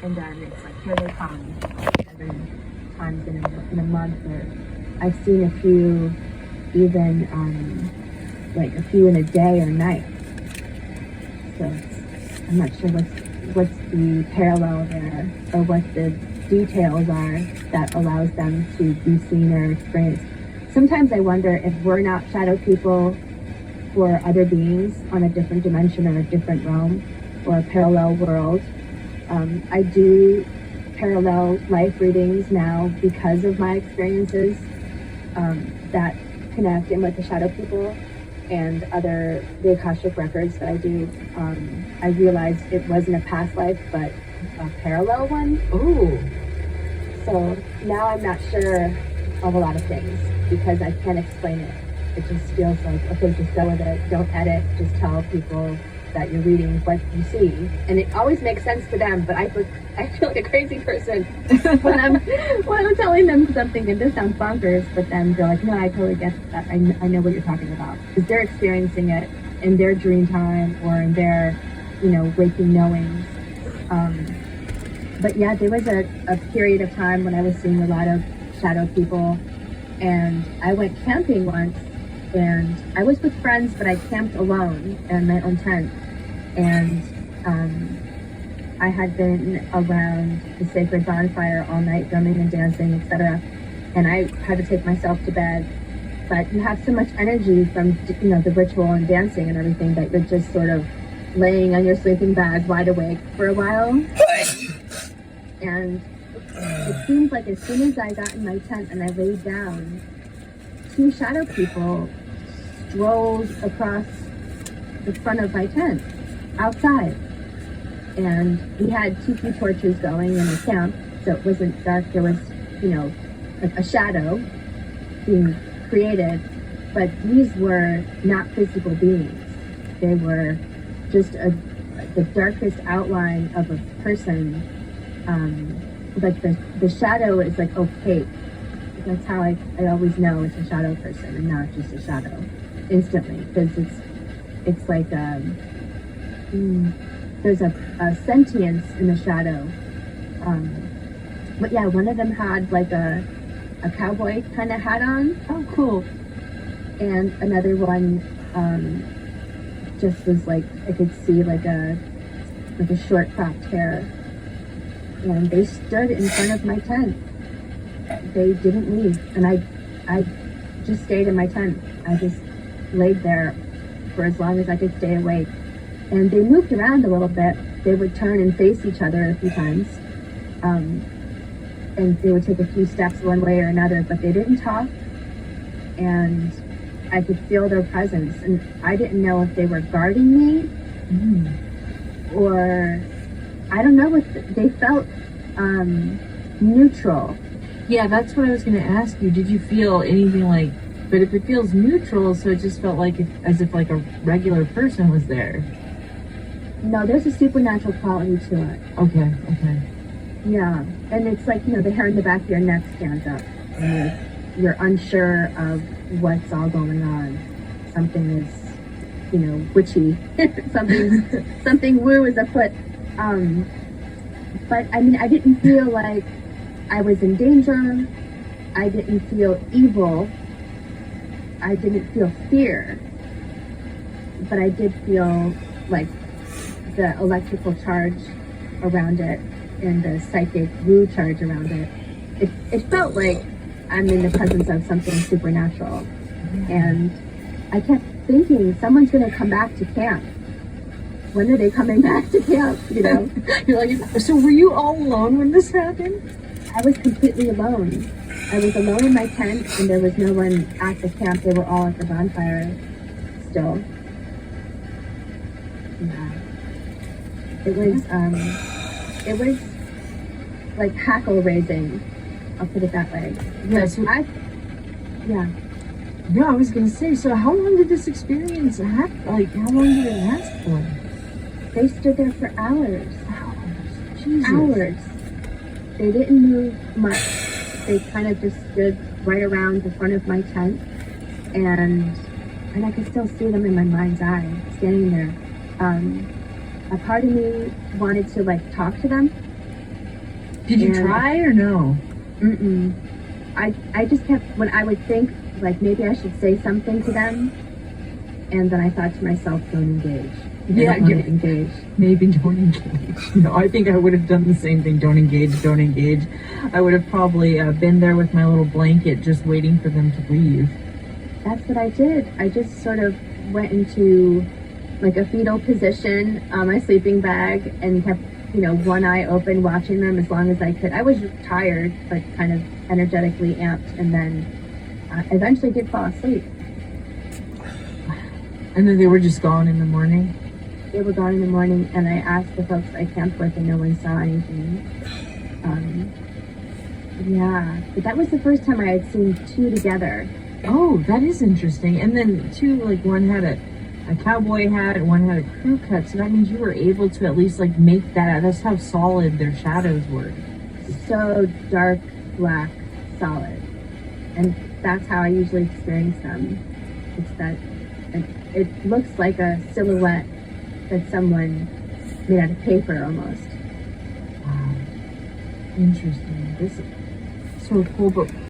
And then it's like, here they come, 7 times in a month, or I've seen a few, even like a few in a day or night. So I'm not sure what's the parallel there, or what the details are that allows them to be seen or experienced. Sometimes I wonder if we're not shadow people for other beings on a different dimension or a different realm or a parallel world. I do parallel life readings now because of my experiences that connect in with the shadow people and the Akashic records that I do. I realized it wasn't a past life, but a parallel one. Ooh. So now I'm not sure of a lot of things because I can't explain it. It just feels like, okay, just go with it. Don't edit. Just tell people that you're reading what you see. And it always makes sense to them, but I feel like a crazy person when I'm telling them something, and this sounds bonkers, but then they're like, no, I totally get that. I know what you're talking about. Because they're experiencing it in their dream time or in their, waking knowings. But yeah, there was a period of time when I was seeing a lot of shadow people, and I went camping once, and I was with friends, but I camped alone in my own tent. And I had been around the sacred bonfire all night, drumming and dancing, etc. And I had to take myself to bed. But you have so much energy from the ritual and dancing and everything that you're just sort of laying on your sleeping bag, wide awake for a while. And it seems like as soon as I got in my tent and I laid down, 2 shadow people strolled across the front of my tent, outside. And we had tiki torches going in the camp, so it wasn't dark. There was, a shadow being created, but these were not physical beings. They were just the darkest outline of a person. Like the shadow is like opaque. That's how I always know it's a shadow person and not just a shadow instantly, because it's like there's a sentience in the shadow. But yeah, one of them had like a cowboy kind of hat on. Oh, cool. And another one just was like, I could see like a short cropped hair. And they stood in front of my tent. They didn't leave, and I just stayed in my tent. I just laid there for as long as I could stay awake. And they moved around a little bit. They would turn and face each other a few times. And they would take a few steps one way or another, but they didn't talk. And I could feel their presence. And I didn't know if they were guarding me or I don't know they felt neutral. Yeah, that's what I was going to ask you. Did you feel anything like, but if it feels neutral, so it just felt like as if like a regular person was there. No, there's a supernatural quality to it. Okay. Yeah, and it's like, the hair in the back of your neck stands up. And you're unsure of what's all going on. Something is, witchy. something woo is afoot. But I mean, I didn't feel like I was in danger. I didn't feel evil. I didn't feel fear. But I did feel like the electrical charge around it and the psychic woo charge around it. It felt like I'm in the presence of something supernatural. And I kept thinking, someone's going to come back to camp. When are they coming back to camp? You're like, so were you all alone when this happened? I was completely alone. I was alone in my tent, and there was no one at the camp. They were all at the bonfire still. Yeah. It was like hackle raising. I'll put it that way. Yes. Yeah. No, I was gonna say. So, how long did this experience happen? Like, how long did it last for? They stood there for hours. Hours. Jesus. Hours. They didn't move much. They kind of just stood right around the front of my tent, and I could still see them in my mind's eye, standing there. A part of me wanted to talk to them, Did you And- try or no? Mm-mm. I just kept, when I would think, like, maybe I should say something to them, and then I thought to myself, don't engage. Yeah, I don't want yeah. to engage. Maybe don't engage. No, I think I would have done the same thing. Don't engage, don't engage. I would have probably been there with my little blanket just waiting for them to leave. That's what I did. I just sort of went into like a fetal position on my sleeping bag and kept, one eye open, watching them as long as I could. I was tired, but kind of energetically amped, and then eventually did fall asleep. And then they were just gone in the morning. They were gone in the morning, and I asked the folks I camped with, and no one saw anything. Yeah, but that was the first time I had seen two together. Oh, that is interesting. And then two, like one had a cowboy hat and one had a crew cut. So that means you were able to at least like make that out. That's how solid their shadows were. So dark, black, solid. And that's how I usually experience them. It's that it looks like a silhouette that someone made out of paper almost. Wow. Interesting. This is so cool. But